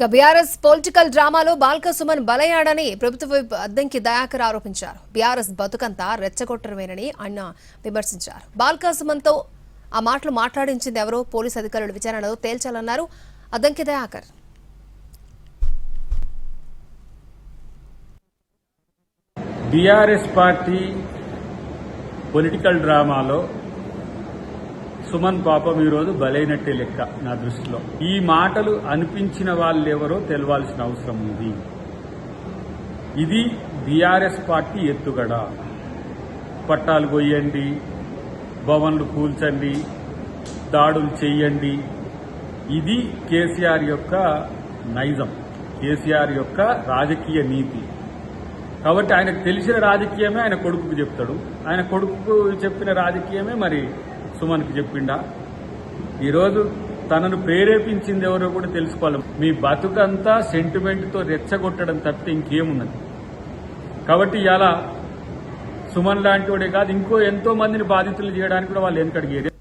BRS political డ్రామాలో బాల్క సుమన్ బలయ్యాడని ప్రభుత్వ వైపు అద్దంకి దయాకర్ ఆరోపించారు. బీఆర్ఎస్ బతుకంతా రెచ్చగొట్టడమేనని ఆయన విమర్శించారు. బాల్క సుమన్తో ఆ మాటలు మాట్లాడించింది ఎవరో పోలీసు అధికారులు విచారణలో తేల్చాలన్నారు Addanki Dayakar. BRS party political డ్రామాలో సుమన్ పాపం ఈరోజు బలైనట్టే లెక్క నా దృష్టిలో. ఈ మాటలు అనిపించిన వాళ్ళెవరో తెలవాల్సిన అవసరం ఉంది. ఇది బీఆర్ఎస్ పార్టీ ఎత్తుగడ. పట్టాలు కొయ్యండి, భవన్లు కూల్చండి, దాడులు చెయ్యండి. ఇది కేసీఆర్ యొక్క నైజం, కేసీఆర్ యొక్క రాజకీయ నీతి. కాబట్టి ఆయనకు తెలిసిన రాజకీయమే ఆయన కొడుకుకు చెప్తాడు. ఆయన కొడుకుకు చెప్పిన రాజకీయమే మరి సుమన్కి చెప్పిండా. ఈరోజు తనను ప్రేరేపించింది ఎవరో కూడా తెలుసుకోవాలి. మీ బతుకంతా సెంటిమెంట్తో రెచ్చగొట్టడం తప్పితే ఇంకేమున్నది. కాబట్టి ఇలా సుమన్ లాంటి వాడే కాదు, ఇంకో ఎంతో మందిని బాధితులు చేయడానికి కూడా వాళ్ళు వెనకడిగేది.